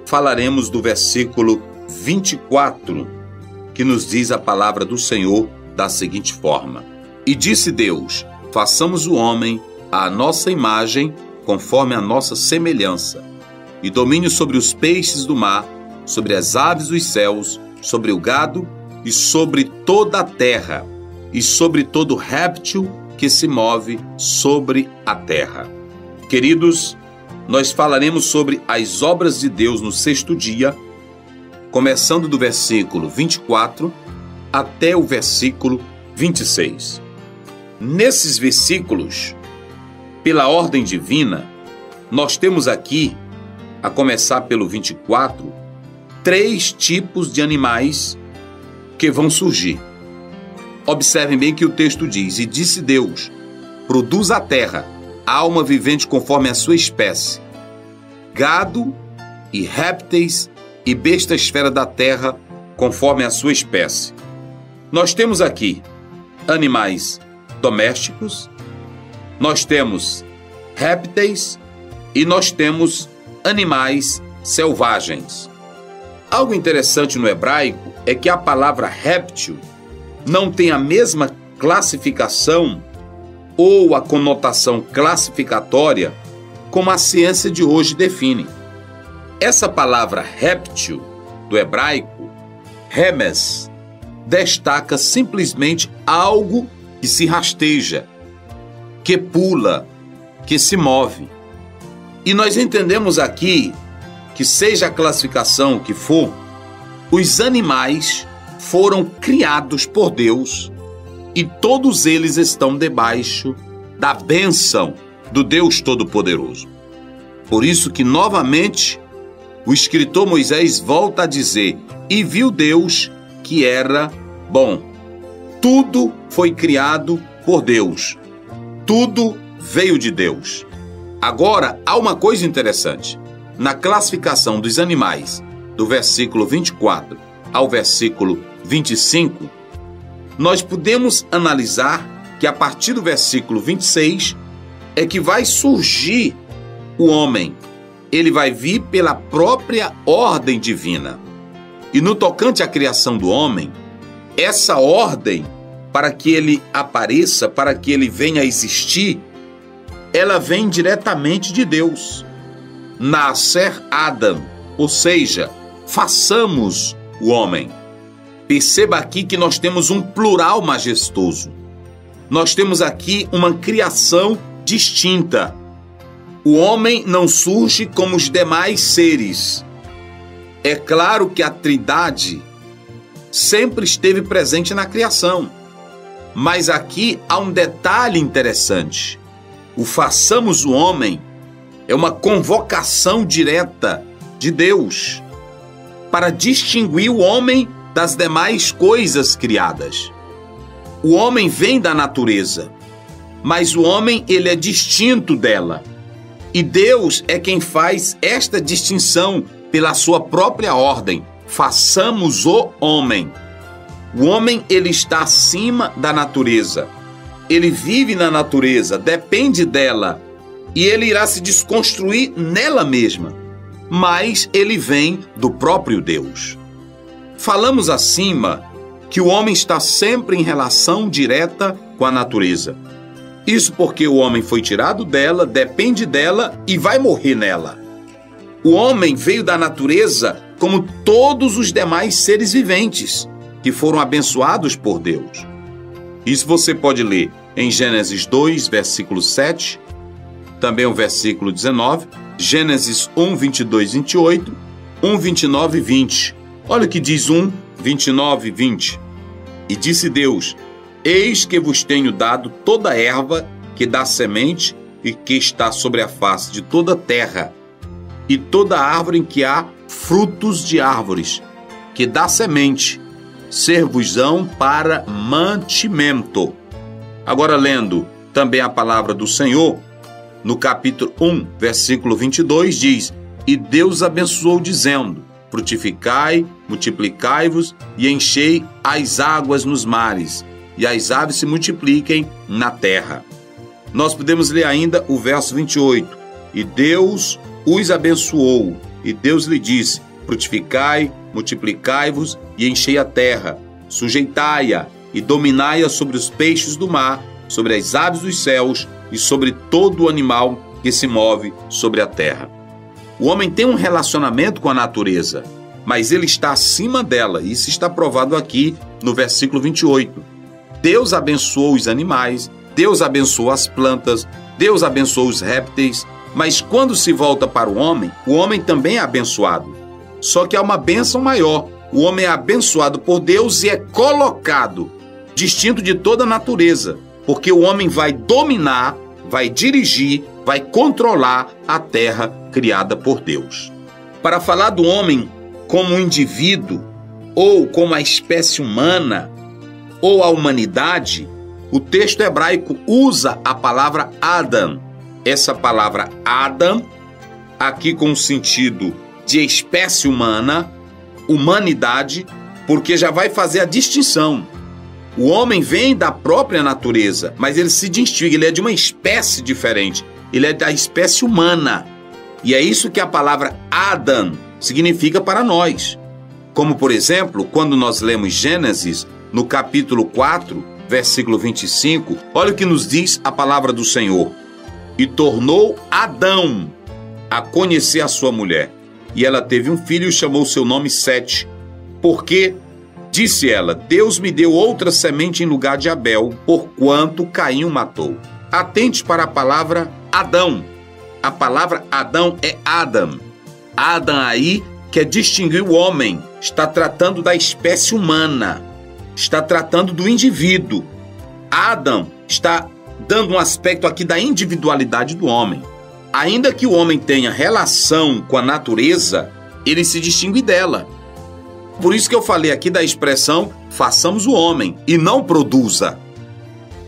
falaremos do versículo 24, que nos diz a palavra do Senhor da seguinte forma: E disse Deus: façamos o homem à nossa imagem, conforme a nossa semelhança, e domine sobre os peixes do mar, sobre as aves dos céus, sobre o gado e sobre toda a terra, e sobre todo réptil que se move sobre a terra. Queridos, nós falaremos sobre as obras de Deus no sexto dia, começando do versículo 24 até o versículo 26. Nesses versículos, pela ordem divina, nós temos aqui, a começar pelo 24, 3 tipos de animais que vão surgir. Observem bem que o texto diz: E disse Deus: produz a terra alma vivente conforme a sua espécie, gado e répteis e bestas fera da terra conforme a sua espécie. Nós temos aqui animais domésticos, nós temos répteis e nós temos animais selvagens. Algo interessante no hebraico é que a palavra réptil não tem a mesma classificação ou a conotação classificatória como a ciência de hoje define. Essa palavra réptil, do hebraico, remes, destaca simplesmente algo que se rasteja, que pula, que se move. E nós entendemos aqui que, seja a classificação que for, os animais foram criados por Deus e todos eles estão debaixo da bênção do Deus Todo-Poderoso. Por isso que, novamente, o escritor Moisés volta a dizer: E viu Deus que era bom. Tudo foi criado por Deus. Tudo veio de Deus. Agora, há uma coisa interessante. Na classificação dos animais, do versículo 24 ao versículo 25, nós podemos analisar que a partir do versículo 26 é que vai surgir o homem. Ele vai vir pela própria ordem divina. E no tocante à criação do homem, essa ordem, para que ele apareça, para que ele venha a existir, ela vem diretamente de Deus. Nascer Adam, ou seja, façamos o homem. Perceba aqui que nós temos um plural majestoso. Nós temos aqui uma criação distinta. O homem não surge como os demais seres. É claro que a Trindade sempre esteve presente na criação. Mas aqui há um detalhe interessante. O façamos o homem é uma convocação direta de Deus para distinguir o homem das demais coisas criadas. O homem vem da natureza, mas o homem ele é distinto dela. E Deus é quem faz esta distinção pela sua própria ordem. Façamos o homem. O homem ele está acima da natureza. Ele vive na natureza, depende dela, e ele irá se desconstruir nela mesma. Mas ele vem do próprio Deus. Falamos acima que o homem está sempre em relação direta com a natureza. Isso porque o homem foi tirado dela, depende dela e vai morrer nela. O homem veio da natureza como todos os demais seres viventes que foram abençoados por Deus. Isso você pode ler em Gênesis 2, versículo 7, também o versículo 19, Gênesis 1, 22, 28, 1, 29 e 20. Olha o que diz 1, 29 e 20. E disse Deus: Eis que vos tenho dado toda erva que dá semente e que está sobre a face de toda a terra, e toda árvore em que há frutos de árvores, que dá semente, ser-vos-ão para mantimento. Agora, lendo também a palavra do Senhor, no capítulo 1, versículo 22, diz: E Deus abençoou, dizendo: Frutificai, multiplicai-vos e enchei as águas nos mares, e as aves se multipliquem na terra. Nós podemos ler ainda o verso 28. E Deus os abençoou, e Deus lhe disse: frutificai, multiplicai-vos e enchei a terra, sujeitai-a e dominai-a sobre os peixes do mar, sobre as aves dos céus e sobre todo o animal que se move sobre a terra. O homem tem um relacionamento com a natureza, mas ele está acima dela. Isso está provado aqui no versículo 28. Deus abençoou os animais, Deus abençoou as plantas, Deus abençoou os répteis, mas quando se volta para o homem também é abençoado. Só que há uma bênção maior. O homem é abençoado por Deus e é colocado distinto de toda a natureza, porque o homem vai dominar, vai dirigir, vai controlar a terra criada por Deus. Para falar do homem como um indivíduo, ou como a espécie humana, ou a humanidade, o texto hebraico usa a palavra Adam. Essa palavra Adam, aqui com o sentido de espécie humana, humanidade, porque já vai fazer a distinção. O homem vem da própria natureza, mas ele se distingue, ele é de uma espécie diferente, ele é da espécie humana. E é isso que a palavra Adam significa para nós. Como, por exemplo, quando nós lemos Gênesis, no capítulo 4, versículo 25, olha o que nos diz a palavra do Senhor. E tornou Adão a conhecer a sua mulher. E ela teve um filho e chamou seu nome Sete. Porque, disse ela, Deus me deu outra semente em lugar de Abel, porquanto Caim o matou. Atente para a palavra Adão. A palavra Adão é Adam. Adam aí quer distinguir o homem. Está tratando da espécie humana. Está tratando do indivíduo. Adam está dando um aspecto aqui da individualidade do homem. Ainda que o homem tenha relação com a natureza, ele se distingue dela. Por isso que eu falei aqui da expressão façamos o homem e não produza.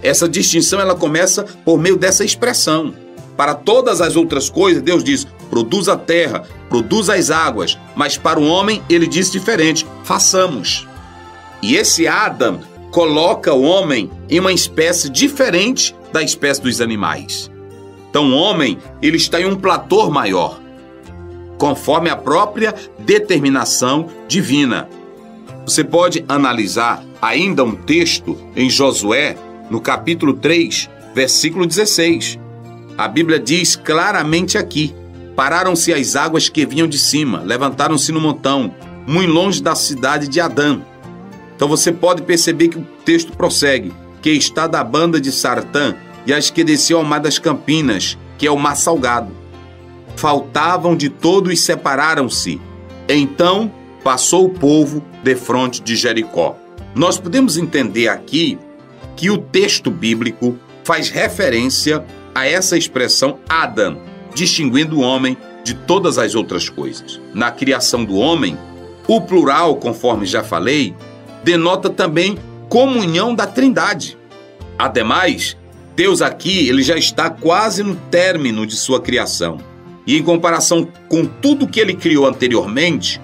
Essa distinção ela começa por meio dessa expressão. Para todas as outras coisas, Deus diz, produza a terra, produza as águas, mas para o homem ele diz diferente, façamos. E esse Adam coloca o homem em uma espécie diferente da espécie dos animais. Então o homem, ele está em um platô maior, conforme a própria determinação divina. Você pode analisar ainda um texto em Josué, no capítulo 3, versículo 16. A Bíblia diz claramente aqui, pararam-se as águas que vinham de cima, levantaram-se no montão, muito longe da cidade de Adã. Então você pode perceber que o texto prossegue, que está da banda de Sartã e as que desciam ao mar das Campinas, que é o mar salgado. Faltavam de todo e separaram-se. Então passou o povo defronte de Jericó. Nós podemos entender aqui que o texto bíblico faz referência a essa expressão Adam, distinguindo o homem de todas as outras coisas. Na criação do homem, o plural, conforme já falei, denota também comunhão da Trindade. Ademais, Deus aqui ele já está quase no término de sua criação. E em comparação com tudo que ele criou anteriormente,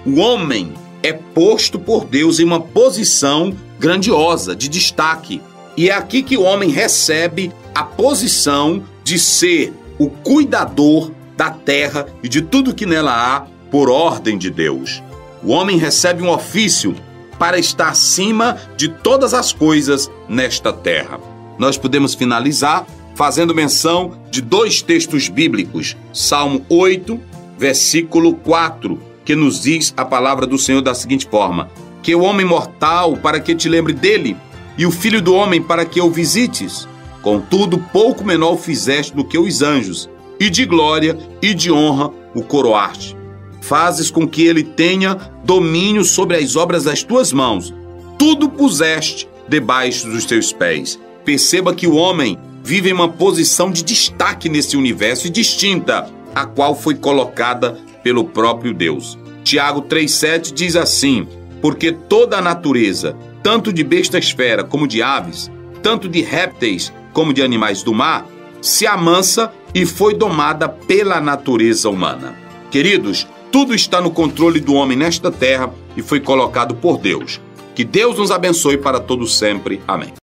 o homem é posto por Deus em uma posição grandiosa, de destaque. E é aqui que o homem recebe a posição de ser o cuidador da terra e de tudo que nela há por ordem de Deus. O homem recebe um ofício para estar acima de todas as coisas nesta terra. Nós podemos finalizar fazendo menção de dois textos bíblicos. Salmo 8, versículo 4, que nos diz a palavra do Senhor da seguinte forma: que o homem mortal para que te lembre dele, e o filho do homem para que o visites. Contudo, pouco menor fizeste do que os anjos, e de glória e de honra o coroaste. Fazes com que ele tenha domínio sobre as obras das tuas mãos. Tudo puseste debaixo dos teus pés. Perceba que o homem vive em uma posição de destaque nesse universo e distinta, a qual foi colocada pelo próprio Deus. Tiago 3,7 diz assim: porque toda a natureza, tanto de bestas fera como de aves, tanto de répteis como de animais do mar, se amansa e foi domada pela natureza humana. Queridos, tudo está no controle do homem nesta terra e foi colocado por Deus. Que Deus nos abençoe para todo sempre. Amém.